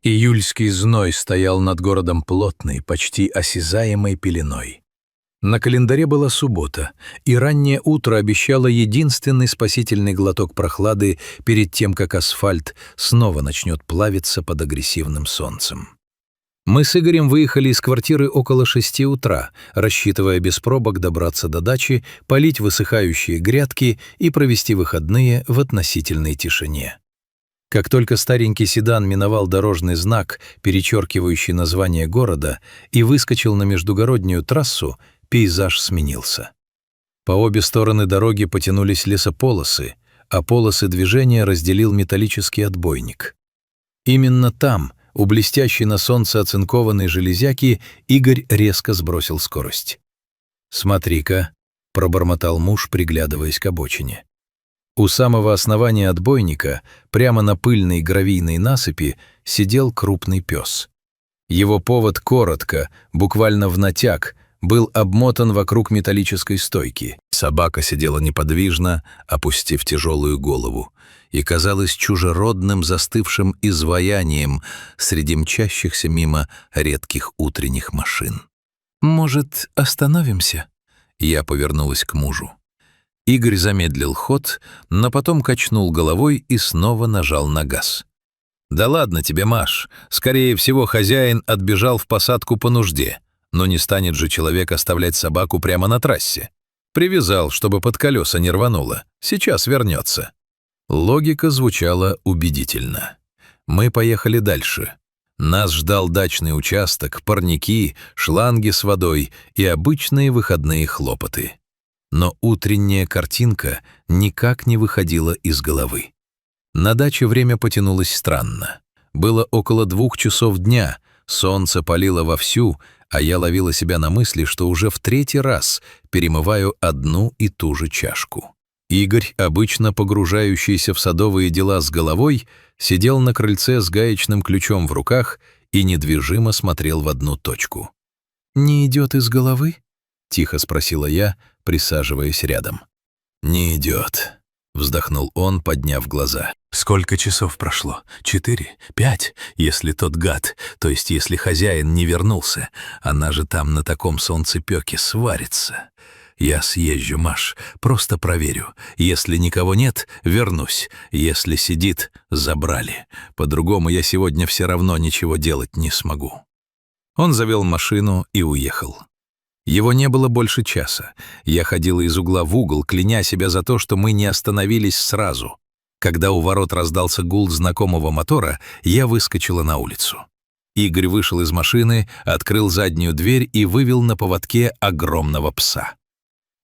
Июльский зной стоял над городом плотной, почти осязаемой пеленой. На календаре была суббота, и раннее утро обещало единственный спасительный глоток прохлады перед тем, как асфальт снова начнет плавиться под агрессивным солнцем. Мы с Игорем выехали из квартиры около 6 утра, рассчитывая без пробок добраться до дачи, полить высыхающие грядки и провести выходные в относительной тишине. Как только старенький седан миновал дорожный знак, перечеркивающий название города, и выскочил на междугороднюю трассу, пейзаж сменился. По обе стороны дороги потянулись лесополосы, а полосы движения разделил металлический отбойник. Именно там, у блестящей на солнце оцинкованной железяки, Игорь резко сбросил скорость. «Смотри-ка», — пробормотал муж, приглядываясь к обочине. У самого основания отбойника, прямо на пыльной гравийной насыпи, сидел крупный пес. Его повод коротко, буквально в натяг, был обмотан вокруг металлической стойки. Собака сидела неподвижно, опустив тяжелую голову, и казалась чужеродным застывшим изваянием среди мчащихся мимо редких утренних машин. «Может, остановимся?» Я повернулась к мужу. Игорь замедлил ход, но потом качнул головой и снова нажал на газ. «Да ладно тебе, Маш. Скорее всего, хозяин отбежал в посадку по нужде. Но не станет же человек оставлять собаку прямо на трассе. Привязал, чтобы под колеса не рвануло. Сейчас вернется». Логика звучала убедительно. Мы поехали дальше. Нас ждал дачный участок, парники, шланги с водой и обычные выходные хлопоты. Но утренняя картинка никак не выходила из головы. На даче время потянулось странно. Было около 2 часов дня, солнце палило вовсю, а я ловила себя на мысли, что уже в 3-й раз перемываю одну и ту же чашку. Игорь, обычно погружающийся в садовые дела с головой, сидел на крыльце с гаечным ключом в руках и недвижимо смотрел в одну точку. «Не идет из головы?» — тихо спросила я, присаживаясь рядом. «Не идет», — вздохнул он, подняв глаза. «Сколько часов прошло? 4? 5? Если тот гад, то есть если хозяин не вернулся, она же там на таком солнцепёке сварится. Я съезжу, Маш, просто проверю. Если никого нет, вернусь. Если сидит, забрали. По-другому я сегодня все равно ничего делать не смогу». Он завел машину и уехал. Его не было больше часа. Я ходила из угла в угол, кляня себя за то, что мы не остановились сразу. Когда у ворот раздался гул знакомого мотора, я выскочила на улицу. Игорь вышел из машины, открыл заднюю дверь и вывел на поводке огромного пса.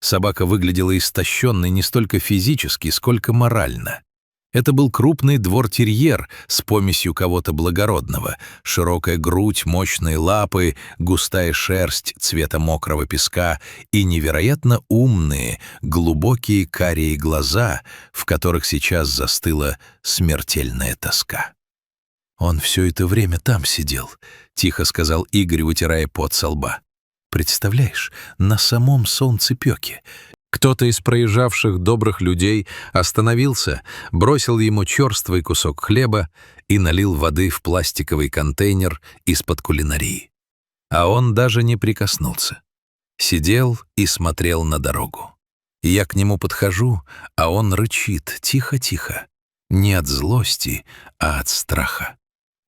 Собака выглядела истощенной не столько физически, сколько морально. Это был крупный двор-терьер с помесью кого-то благородного. Широкая грудь, мощные лапы, густая шерсть цвета мокрого песка и невероятно умные, глубокие карие глаза, в которых сейчас застыла смертельная тоска. «Он все это время там сидел», — тихо сказал Игорь, вытирая пот со лба. «Представляешь, на самом солнцепёке». Кто-то из проезжавших добрых людей остановился, бросил ему черствый кусок хлеба и налил воды в пластиковый контейнер из-под кулинарии. А он даже не прикоснулся. Сидел и смотрел на дорогу. Я к нему подхожу, а он рычит тихо-тихо. Не от злости, а от страха.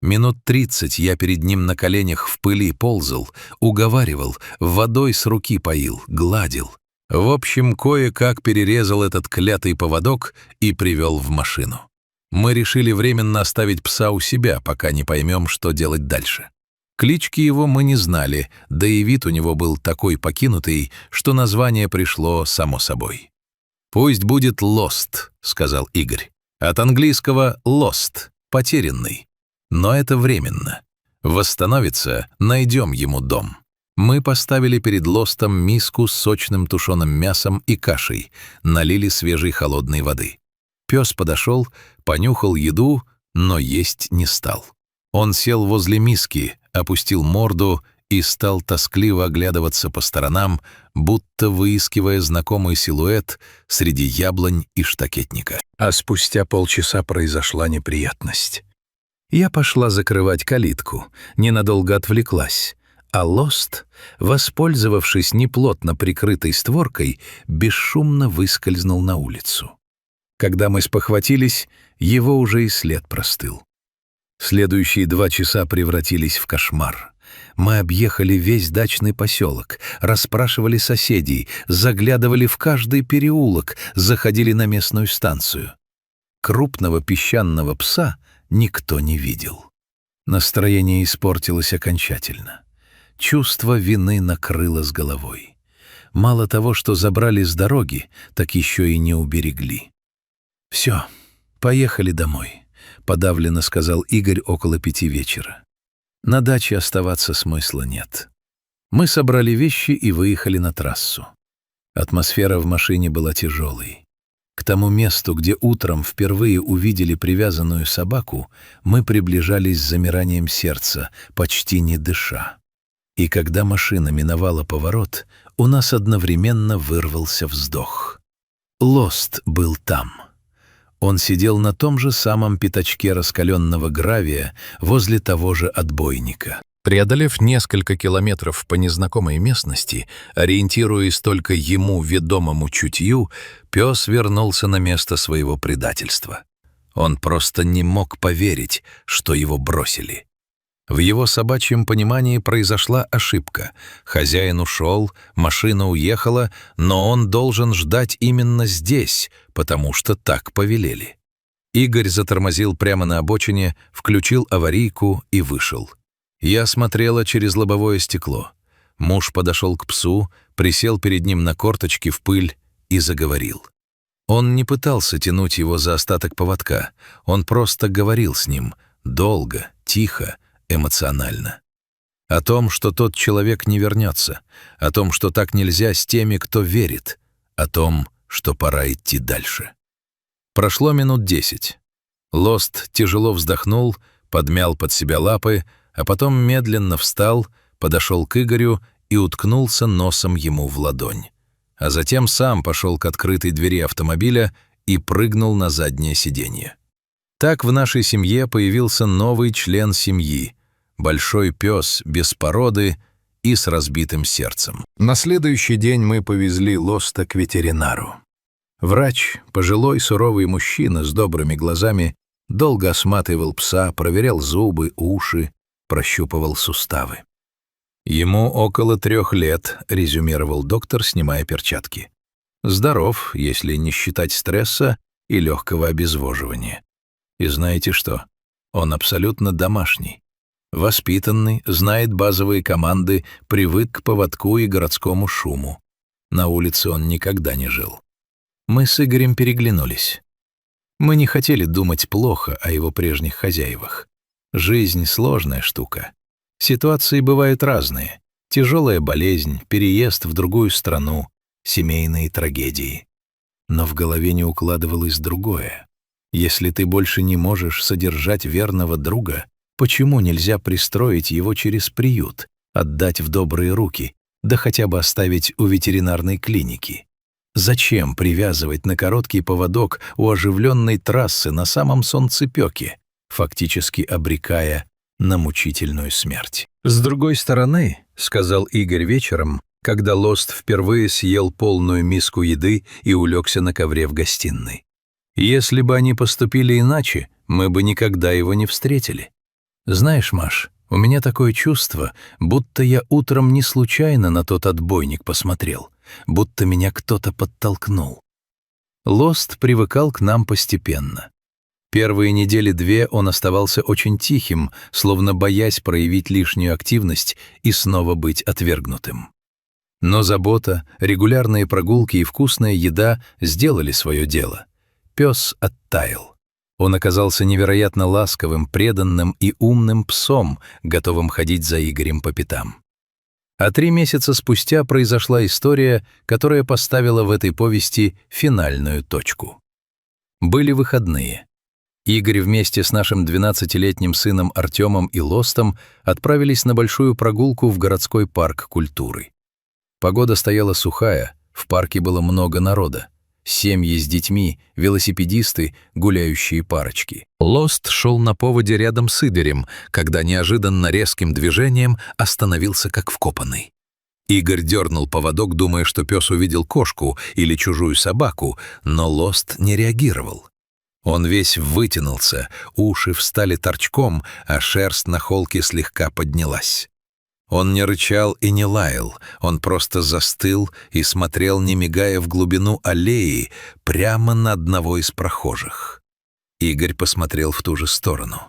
Минут 30 я перед ним на коленях в пыли ползал, уговаривал, водой с руки поил, гладил. В общем, кое-как перерезал этот клятый поводок и привел в машину. Мы решили временно оставить пса у себя, пока не поймем, что делать дальше. Клички его мы не знали, да и вид у него был такой покинутый, что название пришло само собой. «Пусть будет Lost», — сказал Игорь. «От английского lost — потерянный. Но это временно. Восстановится, найдем ему дом». Мы поставили перед Лостом миску с сочным тушеным мясом и кашей, налили свежей холодной воды. Пес подошел, понюхал еду, но есть не стал. Он сел возле миски, опустил морду и стал тоскливо оглядываться по сторонам, будто выискивая знакомый силуэт среди яблонь и штакетника. А спустя полчаса произошла неприятность. Я пошла закрывать калитку, ненадолго отвлеклась, а Лост, воспользовавшись неплотно прикрытой створкой, бесшумно выскользнул на улицу. Когда мы спохватились, его уже и след простыл. Следующие 2 часа превратились в кошмар. Мы объехали весь дачный поселок, расспрашивали соседей, заглядывали в каждый переулок, заходили на местную станцию. Крупного песчаного пса никто не видел. Настроение испортилось окончательно. Чувство вины накрыло с головой. Мало того, что забрали с дороги, так еще и не уберегли. «Все, поехали домой», — подавленно сказал Игорь около 5 вечера. «На даче оставаться смысла нет». Мы собрали вещи и выехали на трассу. Атмосфера в машине была тяжелой. К тому месту, где утром впервые увидели привязанную собаку, мы приближались с замиранием сердца, почти не дыша. И когда машина миновала поворот, у нас одновременно вырвался вздох. Лост был там. Он сидел на том же самом пятачке раскаленного гравия возле того же отбойника. Преодолев несколько километров по незнакомой местности, ориентируясь только ему ведомому чутью, пес вернулся на место своего предательства. Он просто не мог поверить, что его бросили. В его собачьем понимании произошла ошибка. Хозяин ушел, машина уехала, но он должен ждать именно здесь, потому что так повелели. Игорь затормозил прямо на обочине, включил аварийку и вышел. Я смотрела через лобовое стекло. Муж подошел к псу, присел перед ним на корточки в пыль и заговорил. Он не пытался тянуть его за остаток поводка, он просто говорил с ним, долго, тихо, эмоционально. О том, что тот человек не вернется, о том, что так нельзя с теми, кто верит, о том, что пора идти дальше. Прошло минут 10. Лост тяжело вздохнул, подмял под себя лапы, а потом медленно встал, подошел к Игорю и уткнулся носом ему в ладонь. А затем сам пошел к открытой двери автомобиля и прыгнул на заднее сиденье. Так в нашей семье появился новый член семьи, большой пес без породы и с разбитым сердцем. На следующий день мы повезли Лоста к ветеринару. Врач, пожилой суровый мужчина с добрыми глазами, долго осматривал пса, проверял зубы, уши, прощупывал суставы. «Ему около 3 лет», — резюмировал доктор, снимая перчатки. «Здоров, если не считать стресса и легкого обезвоживания. И знаете что? Он абсолютно домашний. Воспитанный, знает базовые команды, привык к поводку и городскому шуму. На улице он никогда не жил». Мы с Игорем переглянулись. Мы не хотели думать плохо о его прежних хозяевах. Жизнь — сложная штука. Ситуации бывают разные. Тяжелая болезнь, переезд в другую страну, семейные трагедии. Но в голове не укладывалось другое. Если ты больше не можешь содержать верного друга, почему нельзя пристроить его через приют, отдать в добрые руки, да хотя бы оставить у ветеринарной клиники? Зачем привязывать на короткий поводок у оживленной трассы на самом солнцепёке, фактически обрекая на мучительную смерть? «С другой стороны, — сказал Игорь вечером, когда Лост впервые съел полную миску еды и улегся на ковре в гостиной, — если бы они поступили иначе, мы бы никогда его не встретили. Знаешь, Маш, у меня такое чувство, будто я утром не случайно на тот отбойник посмотрел, будто меня кто-то подтолкнул». Лост привыкал к нам постепенно. Первые 2 недели он оставался очень тихим, словно боясь проявить лишнюю активность и снова быть отвергнутым. Но забота, регулярные прогулки и вкусная еда сделали свое дело. Пес оттаял. Он оказался невероятно ласковым, преданным и умным псом, готовым ходить за Игорем по пятам. А 3 месяца спустя произошла история, которая поставила в этой повести финальную точку. Были выходные. Игорь вместе с нашим 12-летним сыном Артемом и Лостом отправились на большую прогулку в городской парк культуры. Погода стояла сухая, в парке было много народа. Семьи с детьми, велосипедисты, гуляющие парочки. Лост шел на поводе рядом с Игорем, когда неожиданно резким движением остановился как вкопанный. Игорь дернул поводок, думая, что пес увидел кошку или чужую собаку, но Лост не реагировал. Он весь вытянулся, уши встали торчком, а шерсть на холке слегка поднялась. Он не рычал и не лаял, он просто застыл и смотрел, не мигая, в глубину аллеи, прямо на одного из прохожих. Игорь посмотрел в ту же сторону.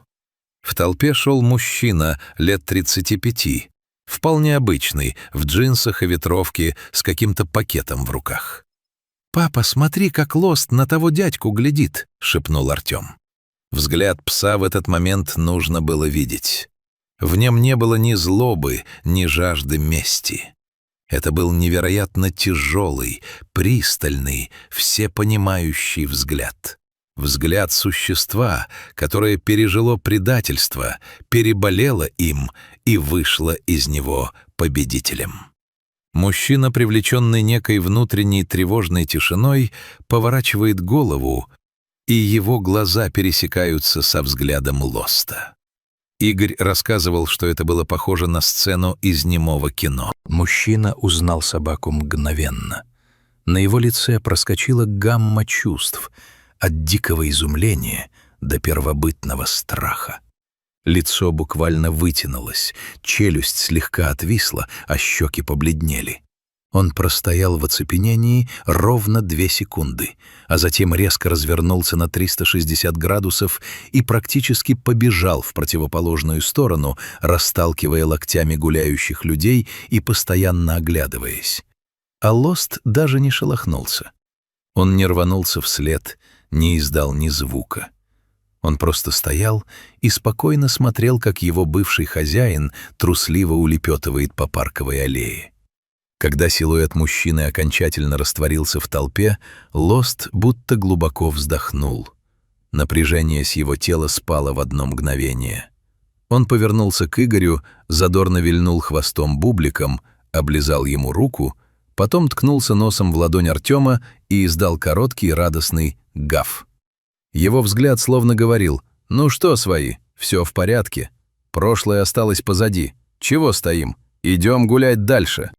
В толпе шел мужчина лет 35, вполне обычный, в джинсах и ветровке, с каким-то пакетом в руках. «Папа, смотри, как Лост на того дядьку глядит», — шепнул Артем. Взгляд пса в этот момент нужно было видеть. В нем не было ни злобы, ни жажды мести. Это был невероятно тяжелый, пристальный, всепонимающий взгляд. Взгляд существа, которое пережило предательство, переболело им и вышло из него победителем. Мужчина, привлеченный некой внутренней тревожной тишиной, поворачивает голову, и его глаза пересекаются со взглядом Лоста. Игорь рассказывал, что это было похоже на сцену из немого кино. Мужчина узнал собаку мгновенно. На его лице проскочила гамма чувств, от дикого изумления до первобытного страха. Лицо буквально вытянулось, челюсть слегка отвисла, а щеки побледнели. Он простоял в оцепенении ровно 2 секунды, а затем резко развернулся на 360 градусов и практически побежал в противоположную сторону, расталкивая локтями гуляющих людей и постоянно оглядываясь. А Лост даже не шелохнулся. Он не рванулся вслед, не издал ни звука. Он просто стоял и спокойно смотрел, как его бывший хозяин трусливо улепетывает по парковой аллее. Когда силуэт мужчины окончательно растворился в толпе, Лост будто глубоко вздохнул. Напряжение с его тела спало в одно мгновение. Он повернулся к Игорю, задорно вильнул хвостом бубликом, облизал ему руку, потом ткнулся носом в ладонь Артема и издал короткий радостный гав. Его взгляд словно говорил: «Ну что, свои, все в порядке. Прошлое осталось позади. Чего стоим? Идем гулять дальше».